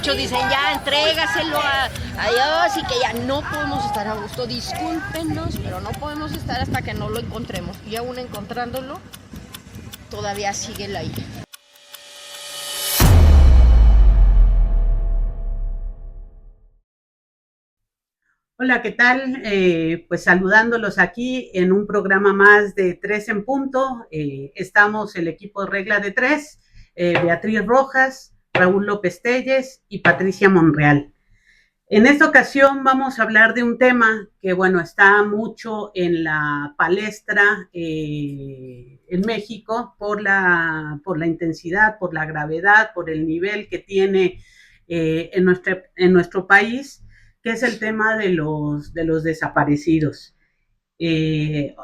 muchos dicen ya entrégaselo a Dios y que ya no podemos estar a gusto. Discúlpenos, pero no podemos estar hasta que no lo encontremos. Y aún encontrándolo, todavía sigue la ira. Hola, ¿qué tal? Pues saludándolos aquí en un programa más de Tres en Punto. Estamos el equipo de Regla de Tres, Beatriz Rojas, Raúl López Telles y Patricia Monreal. En esta ocasión vamos a hablar de un tema que, bueno, está mucho en la palestra en México por la intensidad, por la gravedad, por el nivel que tiene en nuestro país, que es el tema de los desaparecidos.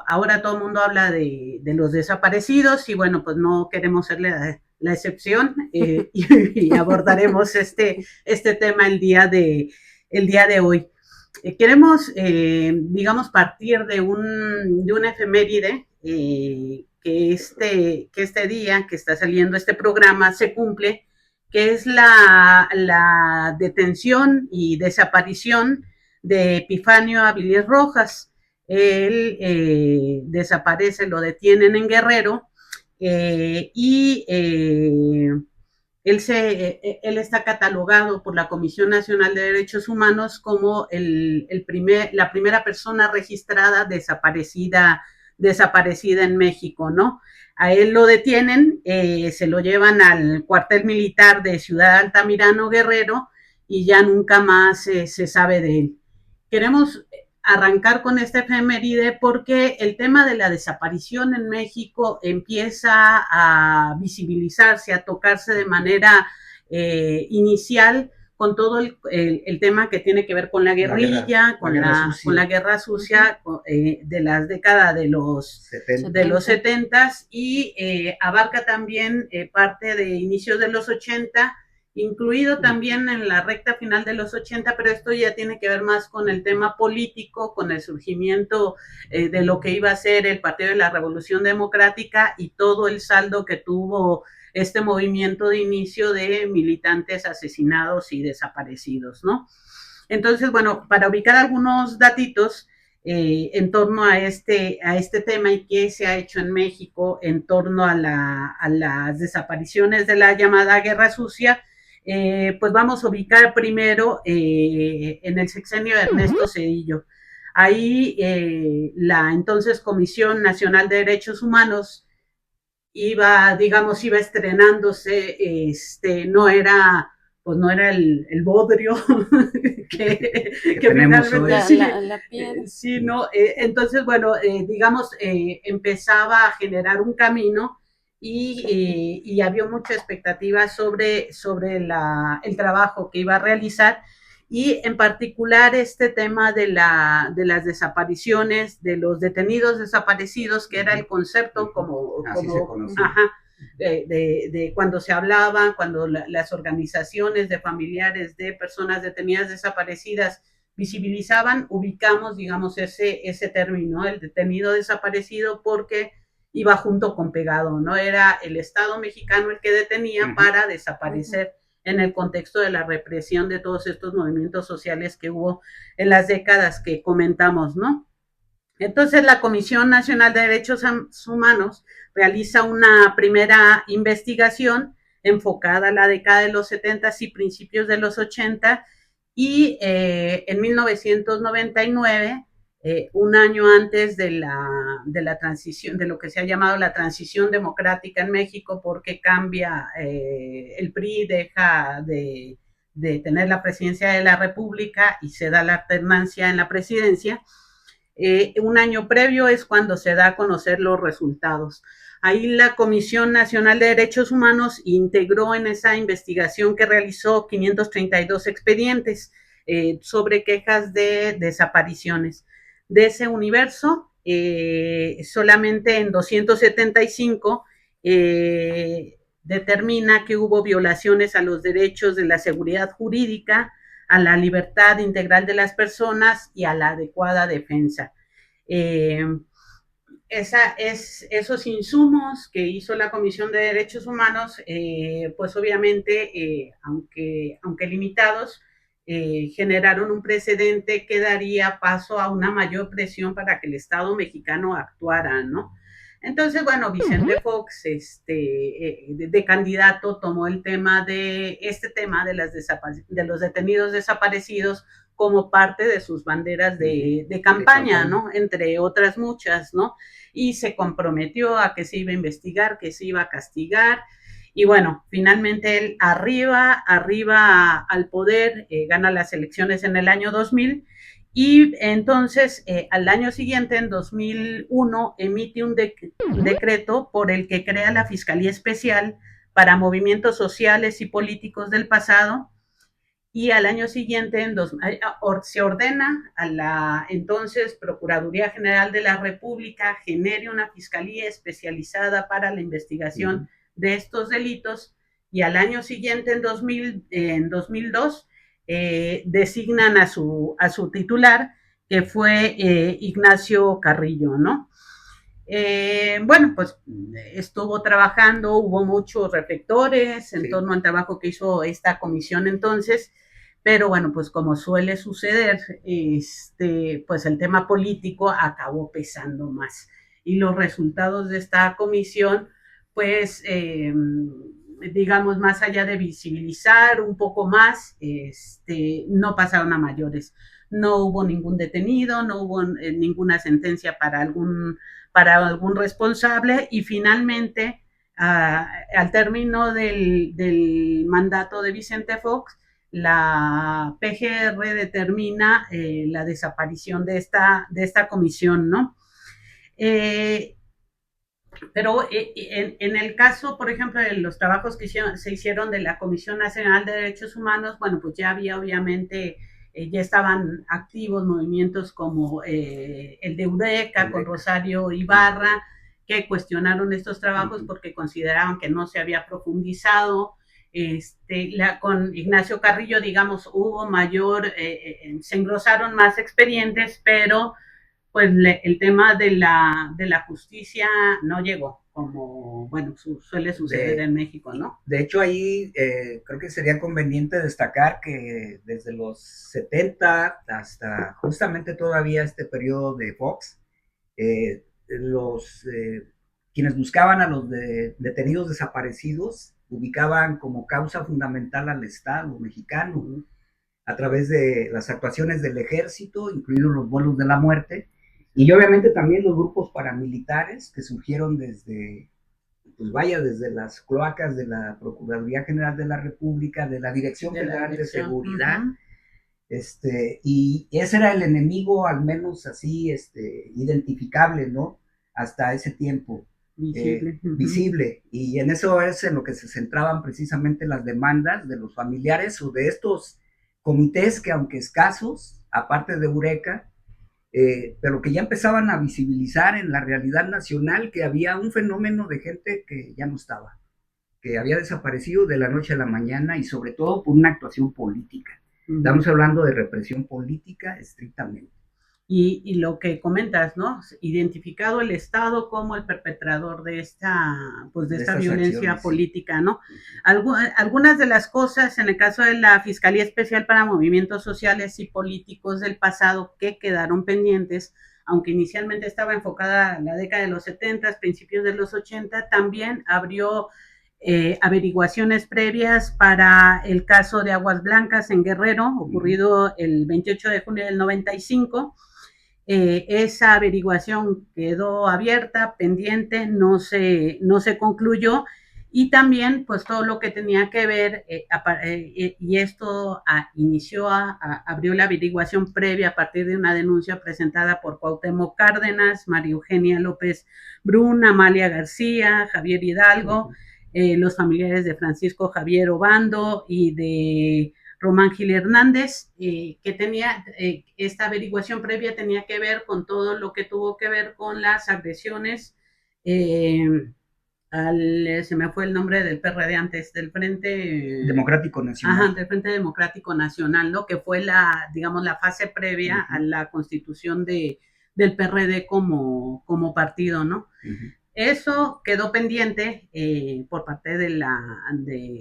Ahora todo el mundo habla de los desaparecidos y bueno, pues no queremos ser la excepción y abordaremos este tema el día de hoy. Queremos, digamos, partir de una efeméride que este día que está saliendo este programa se cumple, que es la detención y desaparición de Epifanio Avilés Rojas. Él desaparece, lo detienen en Guerrero y él está catalogado por la Comisión Nacional de Derechos Humanos como la primera persona registrada desaparecida en México, ¿no? A él lo detienen, se lo llevan al cuartel militar de Ciudad Altamirano, Guerrero, y ya nunca más se sabe de él. Queremos arrancar con esta efeméride porque el tema de la desaparición en México empieza a visibilizarse, a tocarse de manera inicial con todo el tema que tiene que ver con la guerrilla, con la guerra sucia de las décadas de los 70 y abarca también parte de inicios de los 80, incluido también en la recta final de los 80, pero esto ya tiene que ver más con el tema político, con el surgimiento de lo que iba a ser el Partido de la Revolución Democrática y todo el saldo que tuvo este movimiento de inicio de militantes asesinados y desaparecidos, ¿no? Entonces, bueno, para ubicar algunos datitos en torno a este tema y qué se ha hecho en México en torno a las desapariciones de la llamada Guerra Sucia, pues vamos a ubicar primero en el sexenio de Ernesto Zedillo. Ahí la entonces Comisión Nacional de Derechos Humanos iba estrenándose, no era el bodrio que finalmente sí, la piedra. Sí, no, entonces, bueno, empezaba a generar un camino y había mucha expectativa sobre el trabajo que iba a realizar, y en particular este tema de las desapariciones, de los detenidos desaparecidos, que era el concepto como de cuando se hablaba, cuando las organizaciones de familiares de personas detenidas desaparecidas visibilizaban, ubicamos, digamos, ese término, el detenido desaparecido, porque iba junto con pegado, ¿no? Era el Estado mexicano el que detenía para desaparecer en el contexto de la represión de todos estos movimientos sociales que hubo en las décadas que comentamos, ¿no? Entonces, la Comisión Nacional de Derechos Humanos realiza una primera investigación enfocada a la década de los 70 y principios de los 80, y en 1999, un año antes de la transición, de lo que se ha llamado la transición democrática en México, porque cambia, el PRI deja de tener la presidencia de la República y se da la alternancia en la presidencia. Un año previo es cuando se da a conocer los resultados. Ahí la Comisión Nacional de Derechos Humanos integró en esa investigación que realizó 532 expedientes sobre quejas de desapariciones. De ese universo, solamente en 275 determina que hubo violaciones a los derechos de la seguridad jurídica, a la libertad integral de las personas y a la adecuada defensa. esos insumos que hizo la Comisión de Derechos Humanos, pues obviamente, aunque limitados, generaron un precedente que daría paso a una mayor presión para que el Estado mexicano actuara, ¿no? Entonces, bueno, Vicente Fox, de candidato, tomó el tema de los detenidos desaparecidos como parte de sus banderas de campaña, ¿no? Entre otras muchas, ¿no? Y se comprometió a que se iba a investigar, que se iba a castigar. Y bueno, finalmente él arriba al poder, gana las elecciones en el año 2000 y entonces al año siguiente, en 2001, emite un decreto por el que crea la Fiscalía Especial para Movimientos Sociales y Políticos del Pasado, y al año siguiente se ordena a la entonces Procuraduría General de la República genere una fiscalía especializada para la investigación de estos delitos, y al año siguiente, en 2002, designan a su titular, que fue Ignacio Carrillo, ¿no? Bueno, pues estuvo trabajando, hubo muchos reflectores en torno al trabajo que hizo esta comisión entonces, pero bueno, pues como suele suceder, pues el tema político acabó pesando más. Y los resultados de esta comisión, pues, digamos, más allá de visibilizar un poco más, no pasaron a mayores. No hubo ningún detenido, no hubo ninguna sentencia para algún responsable, y finalmente, al término del mandato de Vicente Fox, la PGR determina la desaparición de esta comisión, ¿no? Pero en el caso, por ejemplo, de los trabajos que se hicieron de la Comisión Nacional de Derechos Humanos, bueno, pues ya había obviamente, ya estaban activos movimientos como el de Eureka, con Rosario Ibarra, que cuestionaron estos trabajos porque consideraban que no se había profundizado. Con Ignacio Carrillo, digamos, hubo se engrosaron más expedientes, pero pues el tema de la justicia no llegó, como, bueno, suele suceder en México, ¿no? De hecho, ahí creo que sería conveniente destacar que desde los 70 hasta justamente todavía este periodo de Fox, quienes buscaban a los detenidos desaparecidos ubicaban como causa fundamental al Estado mexicano a través de las actuaciones del ejército, incluidos los vuelos de la muerte, y obviamente también los grupos paramilitares que surgieron desde las cloacas de la Procuraduría General de la República, de la Dirección Federal de Seguridad, y ese era el enemigo, al menos así, identificable, ¿no? Hasta ese tiempo. Visible, y en eso es en lo que se centraban precisamente las demandas de los familiares o de estos comités que, aunque escasos, aparte de Eureka, pero que ya empezaban a visibilizar en la realidad nacional que había un fenómeno de gente que ya no estaba, que había desaparecido de la noche a la mañana, y sobre todo por una actuación política. Estamos hablando de represión política estrictamente. Y lo que comentas, ¿no? Identificado el Estado como el perpetrador de esta violencia acciones política, ¿no? Algunas de las cosas, en el caso de la Fiscalía Especial para Movimientos Sociales y Políticos del Pasado, que quedaron pendientes, aunque inicialmente estaba enfocada en la década de los 70, principios de los 80, también abrió averiguaciones previas para el caso de Aguas Blancas en Guerrero, ocurrido el 28 de junio del 95. Esa averiguación quedó abierta, pendiente, no se concluyó, y también pues todo lo que tenía que ver, y esto abrió la averiguación previa a partir de una denuncia presentada por Cuauhtémoc Cárdenas, María Eugenia López Brun, Amalia García, Javier Hidalgo, los familiares de Francisco Javier Obando y de Román Gil Hernández, que tenía, esta averiguación previa tenía que ver con todo lo que tuvo que ver con las agresiones se me fue el nombre del PRD antes, del Frente Democrático Nacional. Ajá, del Frente Democrático Nacional, ¿no? Que fue digamos, la fase previa a la constitución de del PRD como partido, ¿no? Uh-huh. Eso quedó pendiente por parte de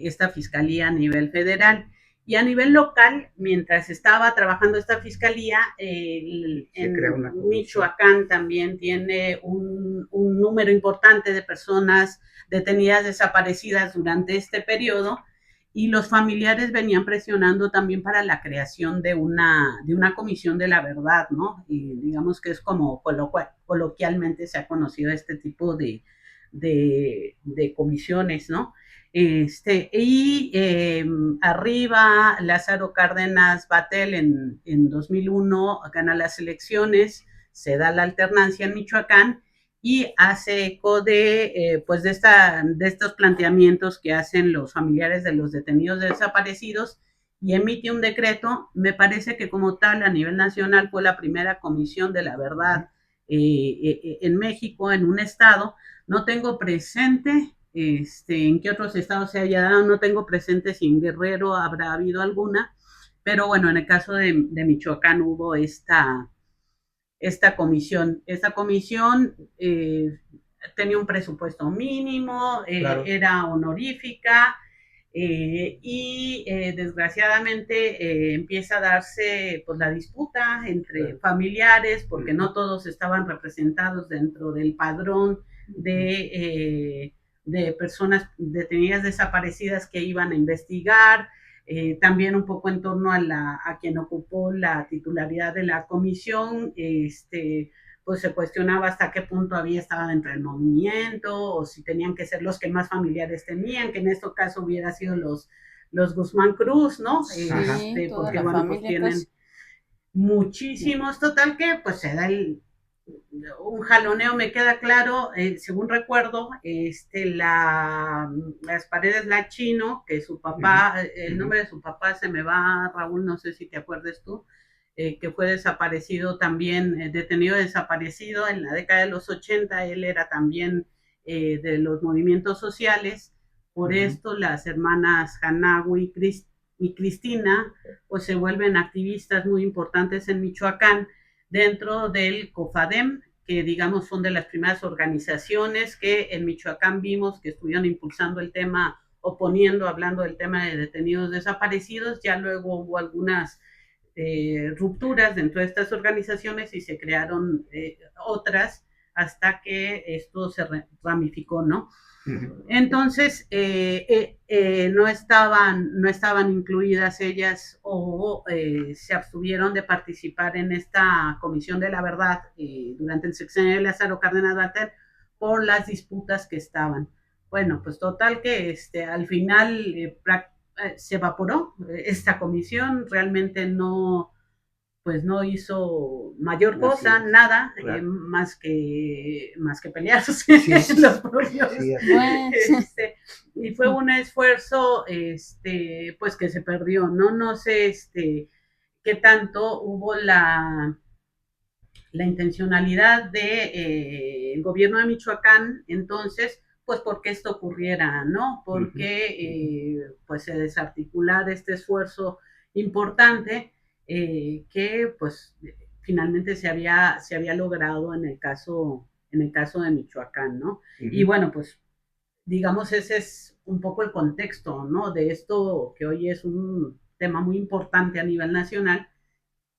esta fiscalía a nivel federal. Y a nivel local, mientras estaba trabajando esta fiscalía, en Michoacán también tiene un número importante de personas detenidas desaparecidas durante este periodo, y los familiares venían presionando también para la creación de una comisión de la verdad, ¿no? Y digamos que es como coloquialmente se ha conocido este tipo de comisiones, ¿no? Arriba Lázaro Cárdenas Batel en 2001 gana las elecciones, se da la alternancia en Michoacán y hace eco de estos planteamientos que hacen los familiares de los detenidos desaparecidos y emite un decreto. Me parece que como tal a nivel nacional fue la primera comisión de la verdad en México, en un estado. No tengo presente en qué otros estados se haya dado, no tengo presente si en Guerrero habrá habido alguna, pero bueno, en el caso de Michoacán hubo esta comisión. Esta comisión tenía un presupuesto mínimo, claro, era honorífica, y desgraciadamente empieza a darse pues la disputa entre familiares, porque no todos estaban representados dentro del padrón de personas detenidas desaparecidas que iban a investigar. También un poco en torno a quien ocupó la titularidad de la comisión, pues se cuestionaba hasta qué punto había estado dentro del movimiento, o si tenían que ser los que más familiares tenían, que en este caso hubiera sido los Guzmán Cruz, ¿no? Porque bueno, pues tienen muchísimos, total que pues se da un jaloneo, me queda claro, según recuerdo, las paredes La Chino, que su papá, el nombre de su papá se me va, Raúl, no sé si te acuerdas tú, que fue desaparecido también, detenido desaparecido en la década de los 80, él era también de los movimientos sociales. Por esto las hermanas Hanagui y Cristina pues se vuelven activistas muy importantes en Michoacán, dentro del COFADEM, que digamos son de las primeras organizaciones que en Michoacán vimos que estuvieron impulsando el tema, hablando del tema de detenidos desaparecidos. Ya luego hubo algunas rupturas dentro de estas organizaciones y se crearon otras hasta que esto se ramificó, ¿no? Entonces, no estaban incluidas ellas o se abstuvieron de participar en esta comisión de la verdad durante el sexenio de Lázaro Cárdenas Batel por las disputas que estaban. Bueno, pues total que al final se evaporó esta comisión, realmente no hizo mayor cosa, sí, nada, claro, más que pelearse, sí, los propios. Sí, y fue un esfuerzo pues que se perdió, no sé qué tanto hubo la intencionalidad de el gobierno de Michoacán entonces, pues porque esto ocurriera, ¿no? Porque pues se desarticulara este esfuerzo importante que pues finalmente se había logrado en el caso de Michoacán, ¿no? Y bueno, pues digamos ese es un poco el contexto, ¿no? De esto que hoy es un tema muy importante a nivel nacional,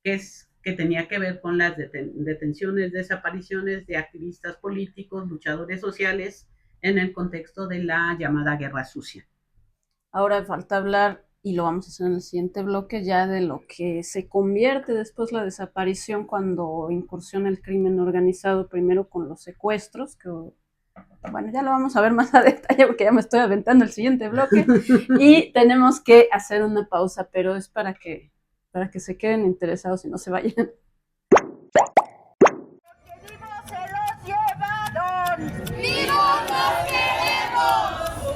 que tenía que ver con las detenciones, desapariciones de activistas políticos, luchadores sociales en el contexto de la llamada Guerra Sucia. Ahora falta hablar, y lo vamos a hacer en el siguiente bloque, ya de lo que se convierte después la desaparición cuando incursiona el crimen organizado, primero con los secuestros, que bueno, ya lo vamos a ver más a detalle porque ya me estoy aventando el siguiente bloque, y tenemos que hacer una pausa, pero es para que se queden interesados y no se vayan. ¡Vivos los queremos!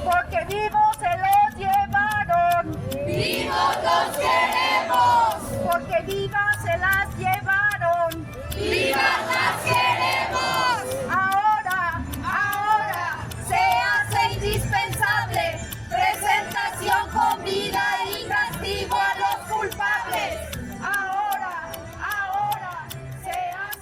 Porque vivos se los llevaron. ¡Vivos los queremos! Porque vivas se las llevaron. ¡Vivas las queremos! Ahora se hace indispensable presentación con vida y castigo a los culpables. Ahora se hace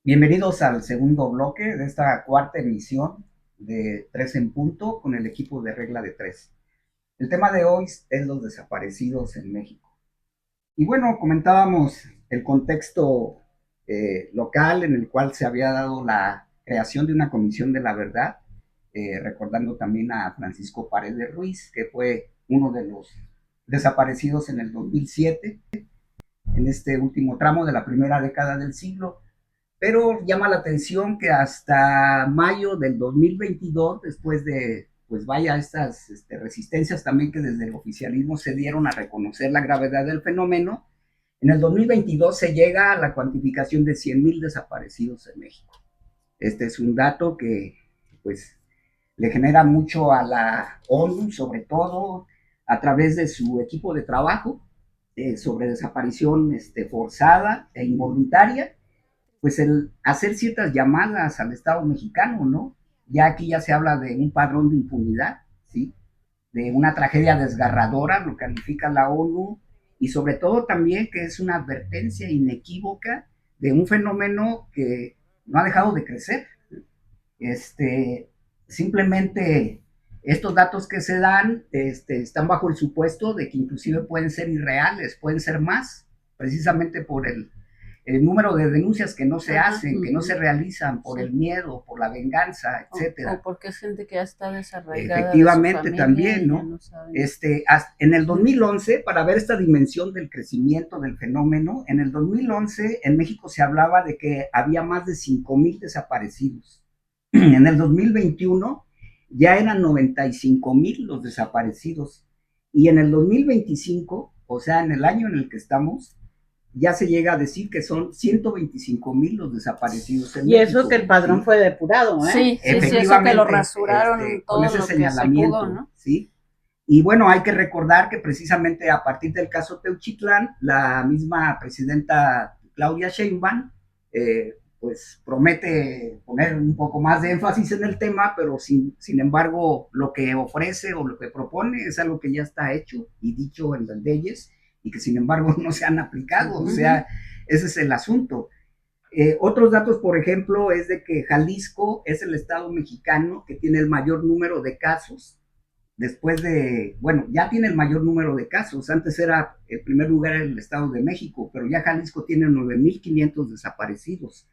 Bienvenidos al segundo bloque de esta cuarta emisión de Tres en Punto con el equipo de Regla de Tres. El tema de hoy es los desaparecidos en México. Y bueno, comentábamos el contexto local en el cual se había dado la creación de una comisión de la verdad, recordando también a Francisco Paredes Ruiz, que fue uno de los desaparecidos en el 2007, en este último tramo de la primera década del siglo. Pero llama la atención que hasta mayo del 2022, después de, pues vaya, estas resistencias también que desde el oficialismo se dieron a reconocer la gravedad del fenómeno, en el 2022 se llega a la cuantificación de 100,000 desaparecidos en México. Este es un dato que, pues, le genera mucho a la ONU, sobre todo a través de su equipo de trabajo sobre desaparición forzada e involuntaria, pues el hacer ciertas llamadas al Estado mexicano, ¿no? Ya aquí ya se habla de un padrón de impunidad, ¿sí? De una tragedia desgarradora, lo califica la ONU, y sobre todo también que es una advertencia inequívoca de un fenómeno que no ha dejado de crecer. Simplemente estos datos que se dan están bajo el supuesto de que inclusive pueden ser irreales, pueden ser más, precisamente por el número de denuncias que no se hacen, que no se realizan por el miedo, por la venganza, etcétera. O porque es gente que ya está desarraigada. Efectivamente, también, ¿no? No en el 2011, para ver esta dimensión del crecimiento del fenómeno, en el 2011 en México se hablaba de que había más de 5,000 desaparecidos. En el 2021 ya eran 95,000 los desaparecidos. Y en el 2025, o sea, en el año en el que estamos, ya se llega a decir que son 125,000 los desaparecidos en México. Y eso que el padrón fue depurado, ¿eh? Sí, eso que lo rasuraron todo con ese lo señalamiento, que se pudo, ¿no? ¿sí? Y bueno, hay que recordar que precisamente a partir del caso Teuchitlán, la misma presidenta Claudia Sheinbaum, pues promete poner un poco más de énfasis en el tema, pero sin embargo, lo que ofrece o lo que propone es algo que ya está hecho y dicho en las leyes, y que sin embargo no se han aplicado, o sea, ese es el asunto. Otros datos, por ejemplo, es de que Jalisco es el estado mexicano que tiene el mayor número de casos, después de, bueno, ya tiene el mayor número de casos, antes era el primer lugar el Estado de México, pero ya Jalisco tiene 9,500 desaparecidos.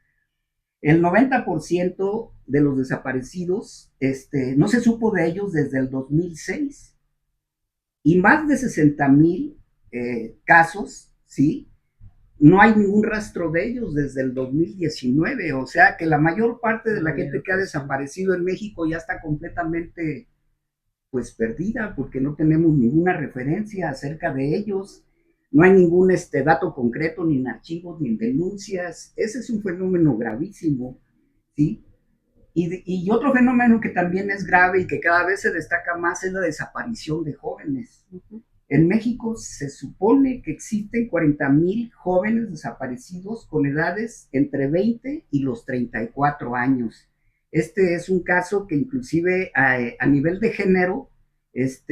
El 90% de los desaparecidos, no se supo de ellos desde el 2006, y más de 60,000 casos, ¿sí? No hay ningún rastro de ellos desde el 2019, o sea que la mayor parte de la gente que ha desaparecido en México ya está completamente, pues, perdida, porque no tenemos ninguna referencia acerca de ellos, no hay ningún dato concreto, ni en archivos, ni en denuncias. Ese es un fenómeno gravísimo, ¿sí? Y otro fenómeno que también es grave y que cada vez se destaca más es la desaparición de jóvenes. En México se supone que existen 40,000 jóvenes desaparecidos con edades entre 20 y los 34 años. Este es un caso que inclusive a nivel de género es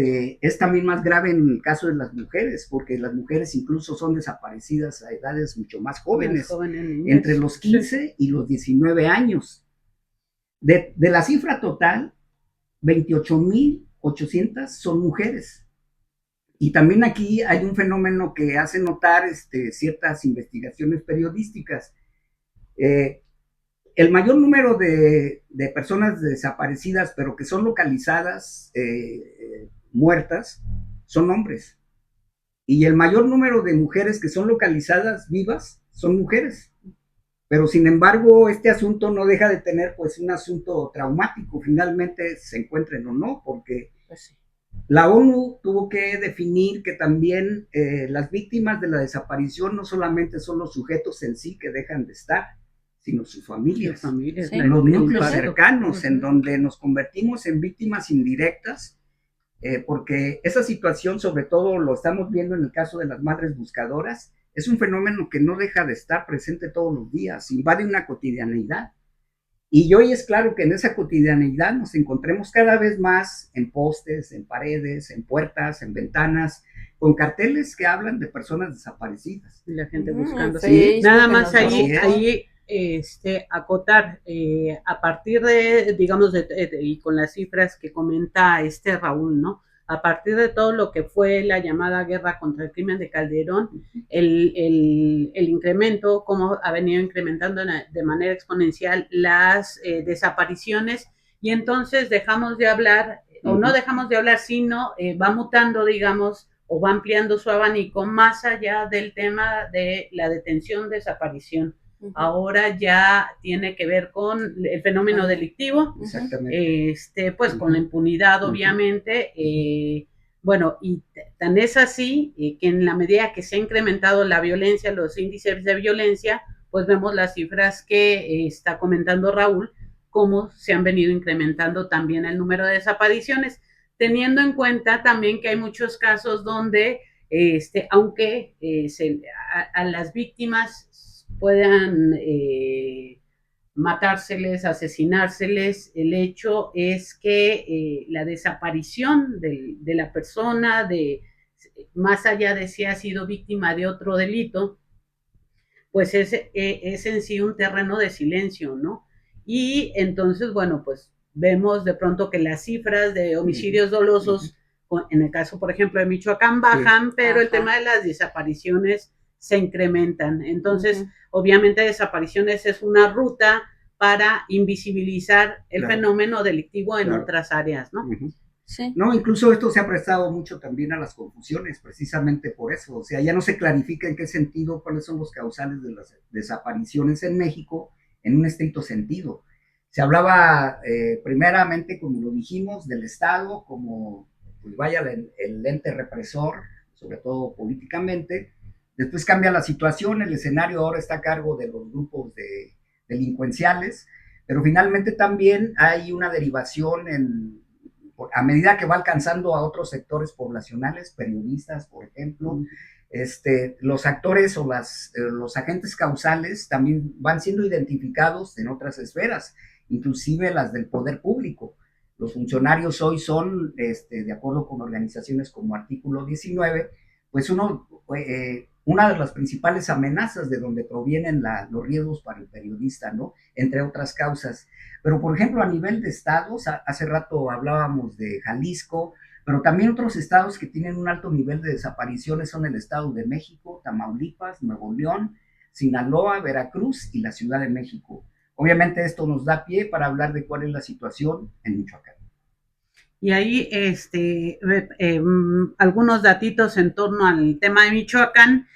también más grave en el caso de las mujeres, porque las mujeres incluso son desaparecidas a edades mucho más jóvenes, entre los 15 y los 19 años. De la cifra total, 28,800 son mujeres. Y también aquí hay un fenómeno que hace notar ciertas investigaciones periodísticas. El mayor número de personas desaparecidas, pero que son localizadas muertas, son hombres. Y el mayor número de mujeres que son localizadas vivas son mujeres. Pero sin embargo, este asunto no deja de tener pues un asunto traumático, finalmente se encuentren o no, porque la ONU tuvo que definir que también las víctimas de la desaparición no solamente son los sujetos en sí que dejan de estar, sino sus familias, Sí. los núcleos cercanos, en donde nos convertimos en víctimas indirectas, porque esa situación, sobre todo lo estamos viendo en el caso de las madres buscadoras, es un fenómeno que no deja de estar presente todos los días, invade una cotidianidad. Y hoy es claro que en esa cotidianidad nos encontremos cada vez más en postes, en paredes, en puertas, en ventanas, con carteles que hablan de personas desaparecidas. Y la gente buscando. Sí, nada más ahí acotar, a partir de, digamos, y con las cifras que comenta Raúl, ¿no? A partir de todo lo que fue la llamada guerra contra el crimen de Calderón, el incremento, cómo ha venido incrementando de manera exponencial las desapariciones, y entonces dejamos de hablar, o no dejamos de hablar, sino va mutando, digamos, o va ampliando su abanico más allá del tema de la detención, desaparición. Ahora ya tiene que ver con el fenómeno delictivo, pues con la impunidad, obviamente. Bueno, y tan es así que en la medida que se ha incrementado la violencia, los índices de violencia, pues vemos las cifras que está comentando Raúl, cómo se han venido incrementando también el número de desapariciones, teniendo en cuenta también que hay muchos casos donde, aunque a las víctimas puedan matárseles, asesinárseles, el hecho es que la desaparición de la persona, más allá de si ha sido víctima de otro delito, pues es en sí un terreno de silencio, ¿no? Y entonces, bueno, pues vemos de pronto que las cifras de homicidios dolosos, en el caso, por ejemplo, de Michoacán, bajan, pero el tema de las desapariciones se incrementan. Entonces, obviamente, desapariciones es una ruta para invisibilizar el fenómeno delictivo en otras áreas, ¿no? Sí. No, incluso esto se ha prestado mucho también a las confusiones, precisamente por eso. O sea, ya no se clarifica en qué sentido, cuáles son los causales de las desapariciones en México en un estricto sentido. Se hablaba primeramente, como lo dijimos, del Estado como, pues vaya, el ente represor, sobre todo políticamente. Después cambia la situación, el escenario ahora está a cargo de los grupos delincuenciales, pero finalmente también hay una derivación a medida que va alcanzando a otros sectores poblacionales, periodistas, por ejemplo, los actores o los agentes causales también van siendo identificados en otras esferas, inclusive las del poder público. Los funcionarios hoy son, de acuerdo con organizaciones como Artículo 19, pues una de las principales amenazas de donde provienen los riesgos para el periodista, ¿no? Entre otras causas. Pero, por ejemplo, a nivel de estados, hace rato hablábamos de Jalisco, pero también otros estados que tienen un alto nivel de desapariciones son el Estado de México, Tamaulipas, Nuevo León, Sinaloa, Veracruz y la Ciudad de México. Obviamente esto nos da pie para hablar de cuál es la situación en Michoacán. Y ahí algunos datitos en torno al tema de Michoacán.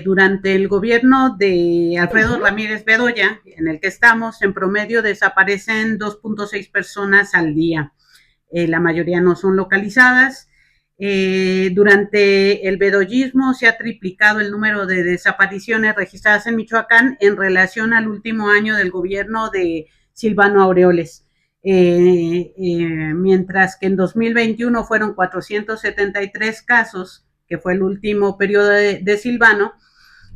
Durante el gobierno de Alfredo Ramírez Bedoya, en el que estamos, en promedio desaparecen 2.6 personas al día. La mayoría no son localizadas. Durante el bedoyismo se ha triplicado el número de desapariciones registradas en Michoacán en relación al último año del gobierno de Silvano Aureoles. Mientras que en 2021 fueron 473 casos, que fue el último periodo de Silvano,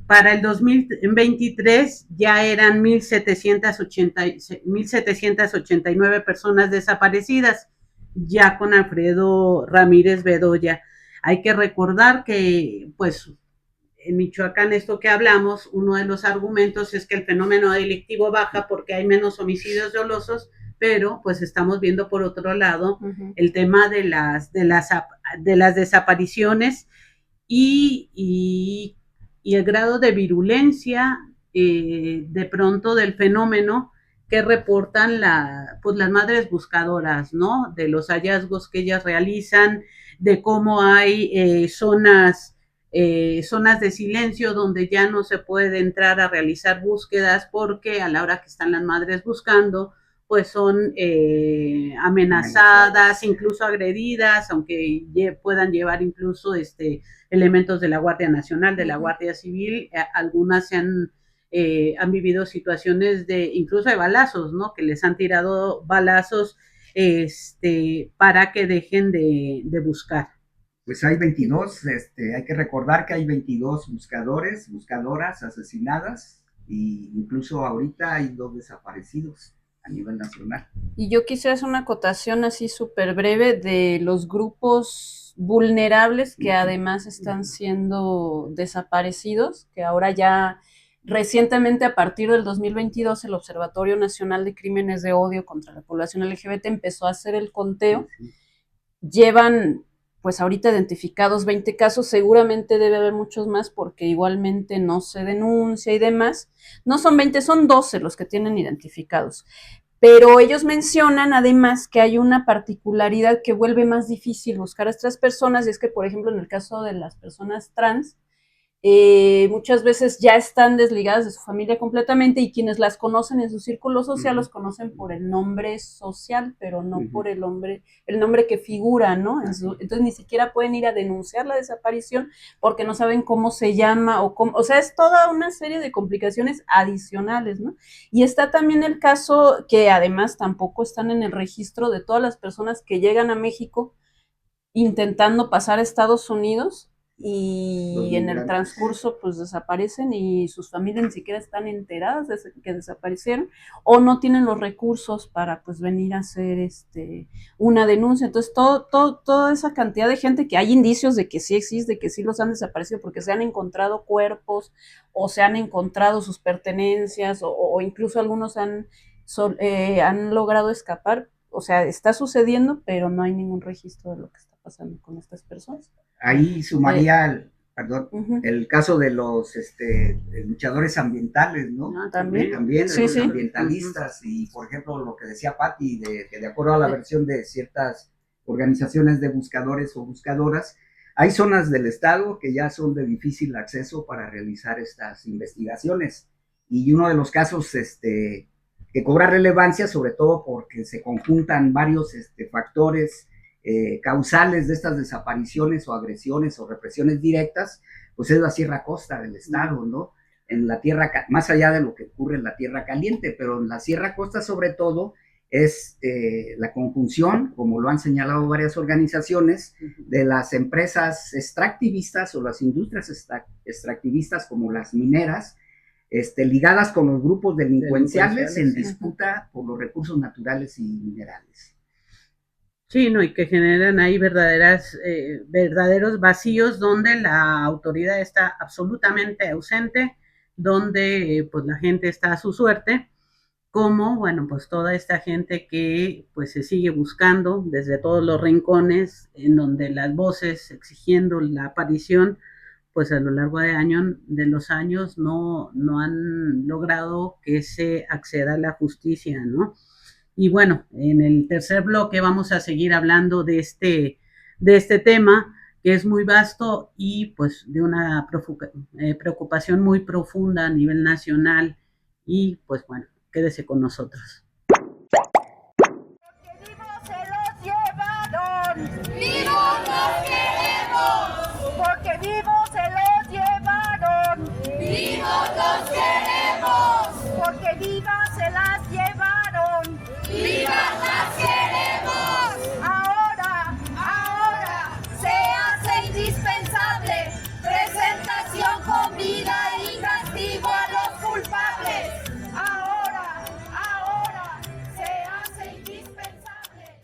para el 2023 ya eran 1,789 personas desaparecidas, ya con Alfredo Ramírez Bedoya. Hay que recordar que, pues, en Michoacán, esto que hablamos, uno de los argumentos es que el fenómeno delictivo baja porque hay menos homicidios dolosos, pero pues estamos viendo por otro lado el tema de las desapariciones y el grado de virulencia de pronto del fenómeno que reportan pues las madres buscadoras, ¿no? De los hallazgos que ellas realizan, de cómo hay zonas de silencio donde ya no se puede entrar a realizar búsquedas porque a la hora que están las madres buscando, pues son amenazadas, incluso agredidas, aunque puedan llevar incluso elementos de la Guardia Nacional, de la Guardia Civil. Algunas han vivido situaciones incluso de balazos, ¿no? Que les han tirado balazos para que dejen de buscar. Pues hay 22, hay que recordar que hay 22 buscadoras asesinadas, e incluso ahorita hay 2 desaparecidos a nivel nacional. Y yo quisiera hacer una acotación así súper breve de los grupos vulnerables que además están siendo desaparecidos, que ahora ya Recientemente, a partir del 2022, el Observatorio Nacional de Crímenes de Odio contra la Población LGBT empezó a hacer el conteo. Llevan, pues ahorita identificados 20 casos, seguramente debe haber muchos más porque igualmente no se denuncia y demás. No son 20, son 12 los que tienen identificados. Pero ellos mencionan además que hay una particularidad que vuelve más difícil buscar a estas personas, y es que, por ejemplo, en el caso de las personas trans, muchas veces ya están desligadas de su familia completamente, y quienes las conocen en su círculo social los conocen por el nombre social, pero no por el nombre que figura, ¿no? Entonces ni siquiera pueden ir a denunciar la desaparición porque no saben cómo se llama o sea, es toda una serie de complicaciones adicionales, ¿no? Y está también el caso que además tampoco están en el registro de todas las personas que llegan a México intentando pasar a Estados Unidos y en el transcurso pues desaparecen y sus familias ni siquiera están enteradas de que desaparecieron o no tienen los recursos para pues venir a hacer una denuncia. Entonces toda esa cantidad de gente que hay indicios de que sí existe, que sí los han desaparecido porque se han encontrado cuerpos o se han encontrado sus pertenencias o incluso algunos han logrado escapar. O sea, está sucediendo, pero no hay ningún registro de lo que está pasando con estas personas. Ahí sumaría, el caso de los luchadores ambientales, ¿no? También sí, los ambientalistas, y por ejemplo lo que decía Patti, que de acuerdo a la versión de ciertas organizaciones de buscadores o buscadoras, hay zonas del estado que ya son de difícil acceso para realizar estas investigaciones, y uno de los casos que cobra relevancia, sobre todo porque se conjuntan varios factores causales de estas desapariciones o agresiones o represiones directas, pues es la Sierra Costa del estado, ¿no? En la tierra, más allá de lo que ocurre en la Tierra Caliente, pero en la Sierra Costa sobre todo es la conjunción, como lo han señalado varias organizaciones, de las empresas extractivistas o las industrias extractivistas como las mineras, ligadas con los grupos delincuenciales en disputa por los recursos naturales y minerales. Sí, ¿no? Y que generan ahí verdaderos vacíos donde la autoridad está absolutamente ausente, donde pues la gente está a su suerte, como, bueno, pues toda esta gente que pues se sigue buscando desde todos los rincones, en donde las voces exigiendo la aparición, pues a lo largo de los años no han logrado que se acceda a la justicia, ¿no? Y bueno, en el tercer bloque vamos a seguir hablando de este tema, que es muy vasto y pues de una preocupación muy profunda a nivel nacional. Y pues bueno, quédese con nosotros. Porque vivos se los llevaron. ¡Vivos los queremos! Porque vivos se los llevaron. ¡Vivos los queremos! Porque vivas se las llevaron. ¡Vivas las queremos! Ahora se hace indispensable presentación con vida y castigo a los culpables. Ahora se hace indispensable.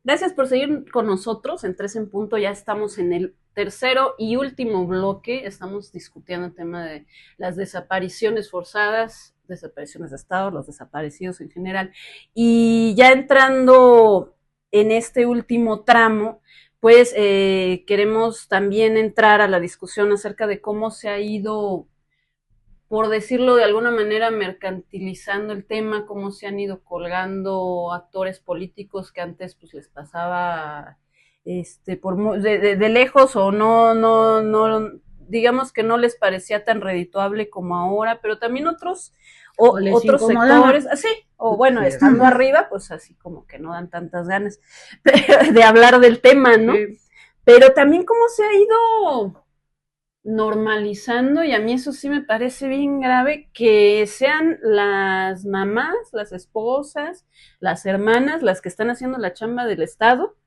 Gracias por seguir con nosotros en 3 en Punto. Ya estamos en el tercero y último bloque. Estamos discutiendo el tema de las desapariciones forzadas, desapariciones de Estado, los desaparecidos en general. Y ya entrando en este último tramo, pues queremos también entrar a la discusión acerca de cómo se ha ido, por decirlo de alguna manera, mercantilizando el tema, cómo se han ido colgando actores políticos que antes pues les pasaba de lejos o no, digamos que no les parecía tan redituable como ahora, pero también otros sectores, así, o bueno, sí, estando arriba, pues así como que no dan tantas ganas de hablar del tema, ¿no? Sí. Pero también cómo se ha ido normalizando, y a mí eso sí me parece bien grave, que sean las mamás, las esposas, las hermanas, las que están haciendo la chamba del Estado,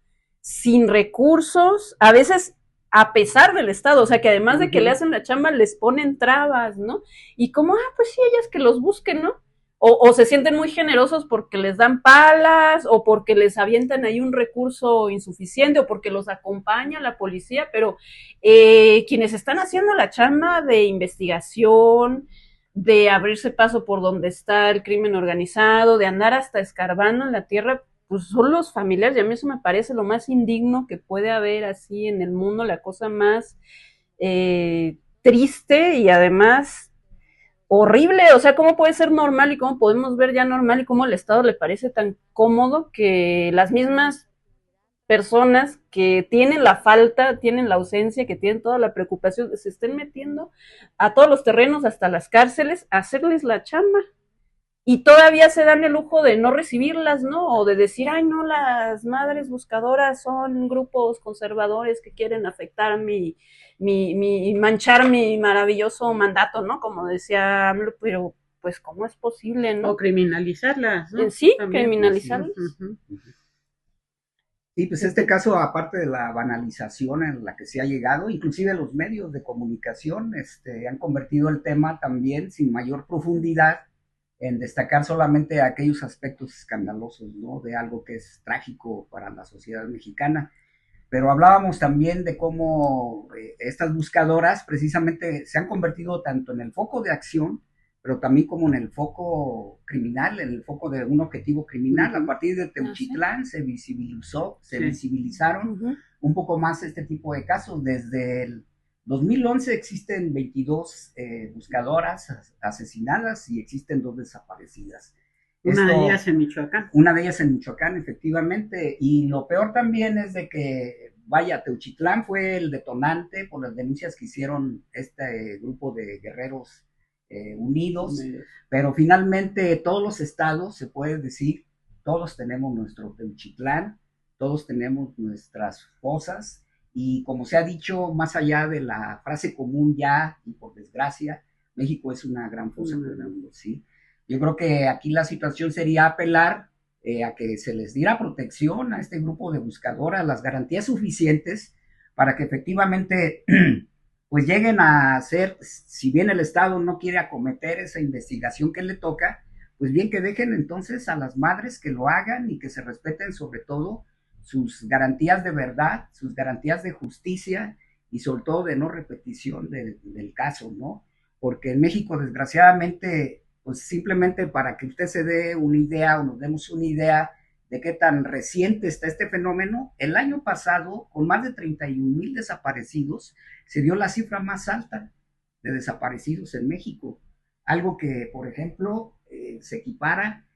sin recursos, a veces a pesar del Estado, o sea, que además de que le hacen la chamba, les ponen trabas, ¿no? Y como, pues sí, ellas que los busquen, ¿no? o se sienten muy generosos porque les dan palas o porque les avientan ahí un recurso insuficiente o porque los acompaña la policía, pero quienes están haciendo la chamba de investigación, de abrirse paso por donde está el crimen organizado, de andar hasta escarbando en la tierra, pues son los familiares, y a mí eso me parece lo más indigno que puede haber así en el mundo, la cosa más triste y además horrible. O sea, ¿cómo puede ser normal y cómo podemos ver ya normal y cómo al Estado le parece tan cómodo que las mismas personas que tienen la falta, tienen la ausencia, que tienen toda la preocupación, se estén metiendo a todos los terrenos, hasta las cárceles, a hacerles la chamba? Y todavía se dan el lujo de no recibirlas, ¿no? O de decir, ay, no, las madres buscadoras son grupos conservadores que quieren afectar manchar mi maravilloso mandato, ¿no? Como decía AMLO, pero pues, ¿cómo es posible, no? O criminalizarlas, ¿no? Sí, También. criminalizarlas. Uh-huh. Sí, pues este caso, aparte de la banalización en la que se ha llegado, inclusive los medios de comunicación han convertido el tema también sin mayor profundidad en destacar solamente aquellos aspectos escandalosos, ¿no? De algo que es trágico para la sociedad mexicana. Pero hablábamos también de cómo estas buscadoras precisamente se han convertido tanto en el foco de acción, pero también como en el foco criminal, en el foco de un objetivo criminal. A partir de Teuchitlán se visibilizaron un poco más este tipo de casos. Desde el 2011 existen 22 buscadoras asesinadas y existen 2 desaparecidas. Una de ellas en Michoacán. Una de ellas en Michoacán, efectivamente. Y lo peor también es de que, vaya, Teuchitlán fue el detonante por las denuncias que hicieron este grupo de guerreros unidos, pero finalmente todos los estados, se puede decir, todos tenemos nuestro Teuchitlán, todos tenemos nuestras fosas, y como se ha dicho, más allá de la frase común ya, y por desgracia, México es una gran fosa común, ¿sí? Yo creo que aquí la situación sería apelar a que se les diera protección a este grupo de buscadoras, las garantías suficientes para que efectivamente pues lleguen a hacer, si bien el Estado no quiere acometer esa investigación que le toca, pues bien que dejen entonces a las madres que lo hagan y que se respeten sobre todo sus garantías de verdad, sus garantías de justicia y sobre todo de no repetición del caso, ¿no? Porque en México, desgraciadamente, pues simplemente para que usted se dé una idea o nos demos una idea de qué tan reciente está este fenómeno, el año pasado, con más de 31,000 desaparecidos, se dio la cifra más alta de desaparecidos en México. Algo que, por ejemplo, se equipara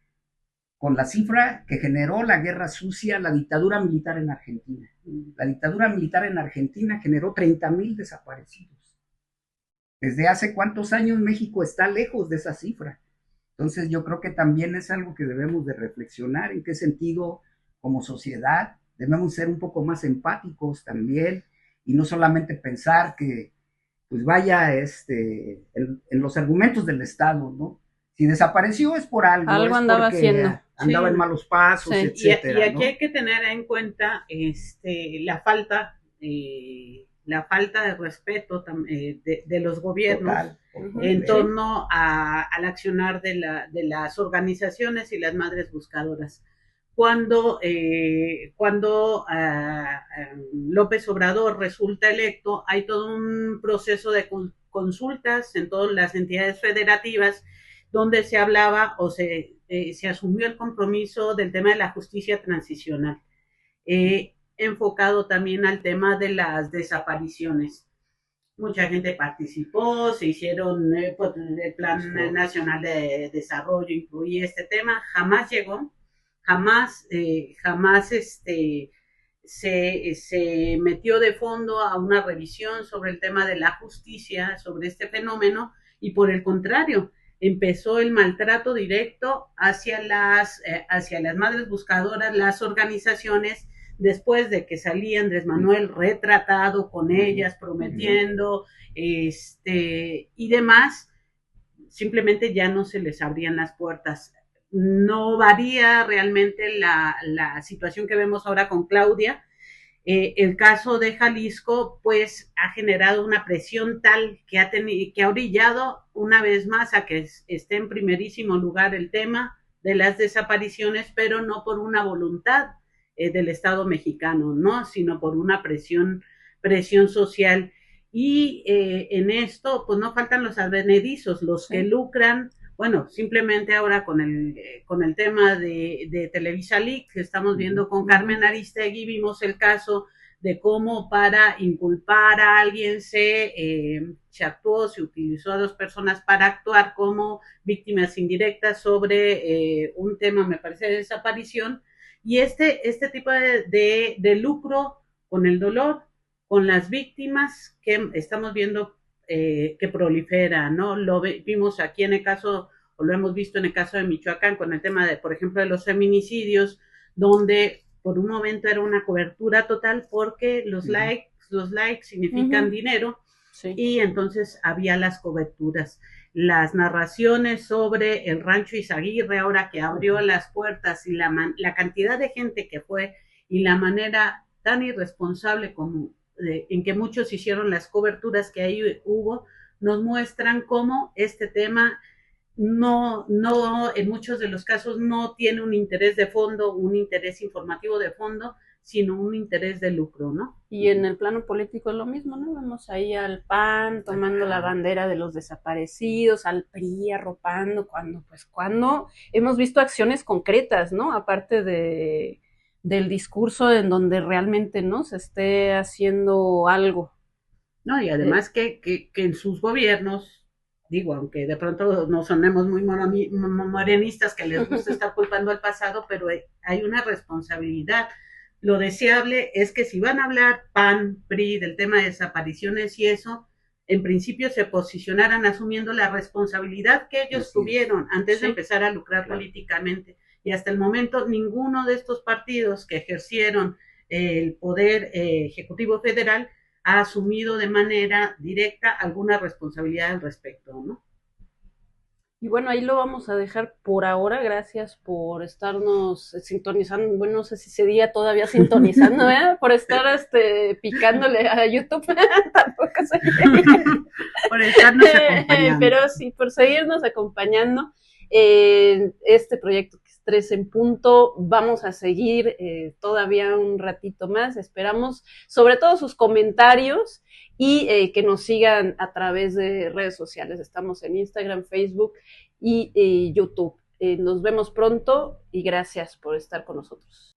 con la cifra que generó la guerra sucia, la dictadura militar en Argentina. La dictadura militar en Argentina generó 30,000 desaparecidos. ¿Desde hace cuántos años México está lejos de esa cifra? Entonces yo creo que también es algo que debemos de reflexionar, en qué sentido como sociedad debemos ser un poco más empáticos también y no solamente pensar que pues vaya en los argumentos del Estado, ¿no? Si desapareció es por algo. Algo andaba haciendo. Andaba en malos pasos, Sí. etcétera, Y aquí ¿no? hay que tener en cuenta la falta de respeto de los gobiernos Total, en torno al accionar de las organizaciones y las madres buscadoras. Cuando López Obrador resulta electo, hay todo un proceso de consultas en todas las entidades federativas donde se hablaba o se asumió el compromiso del tema de la justicia transicional, enfocado también al tema de las desapariciones. Mucha gente participó, se hicieron pues, el Plan Nacional de Desarrollo, incluía este tema, jamás llegó, jamás se metió de fondo a una revisión sobre el tema de la justicia, sobre este fenómeno, y por el contrario, empezó el maltrato directo hacia las madres buscadoras, las organizaciones, después de que salía Andrés Manuel retratado con ellas, prometiendo, y demás, simplemente ya no se les abrían las puertas. No varía realmente la situación que vemos ahora con Claudia, El caso de Jalisco, pues, ha generado una presión tal que ha orillado una vez más a que esté en primerísimo lugar el tema de las desapariciones, pero no por una voluntad del Estado mexicano, ¿no? Sino por una presión social. Y en esto, pues no faltan los advenedizos, los que lucran. Bueno, simplemente ahora con el tema de Televisa Leaks, que estamos viendo con Carmen Aristegui, vimos el caso de cómo para inculpar a alguien se actuó, se utilizó a 2 personas para actuar como víctimas indirectas sobre un tema, me parece, de desaparición. Y este tipo de lucro con el dolor, con las víctimas que estamos viendo que prolifera, ¿no? Lo vimos aquí en el caso, o lo hemos visto en el caso de Michoacán, con el tema de, por ejemplo, de los feminicidios, donde por un momento era una cobertura total porque los likes significan dinero, y entonces había las coberturas. Las narraciones sobre el rancho Izaguirre, ahora que abrió las puertas, y la cantidad de gente que fue, y la manera tan irresponsable como en que muchos hicieron las coberturas que ahí hubo, nos muestran cómo este tema no, en muchos de los casos no tiene un interés de fondo, un interés informativo de fondo, sino un interés de lucro, ¿no? Y en el plano político es lo mismo, ¿no? Vemos ahí al PAN tomando la bandera de los desaparecidos, al PRI arropando, cuando hemos visto acciones concretas, ¿no? Aparte del discurso en donde realmente, ¿no?, se esté haciendo algo. No, y además que en sus gobiernos, digo, aunque de pronto no sonemos muy morenistas, que les gusta estar culpando al pasado, pero hay una responsabilidad. Lo deseable es que si van a hablar PAN, PRI del tema de desapariciones y eso, en principio se posicionaran asumiendo la responsabilidad que ellos tuvieron antes de empezar a lucrar políticamente. Y hasta el momento ninguno de estos partidos que ejercieron el poder ejecutivo federal ha asumido de manera directa alguna responsabilidad al respecto, ¿no? Y bueno, ahí lo vamos a dejar por ahora. Gracias por estarnos sintonizando. Bueno, no sé si se diga todavía sintonizando, ¿eh? Por estar picándole a YouTube. Tampoco sé. Por estarnos acompañando. Pero sí, por seguirnos acompañando en este proyecto que es 3 en punto. Vamos a seguir todavía un ratito más. Esperamos sobre todo sus comentarios y que nos sigan a través de redes sociales. Estamos en Instagram, Facebook y YouTube. Nos vemos pronto y gracias por estar con nosotros.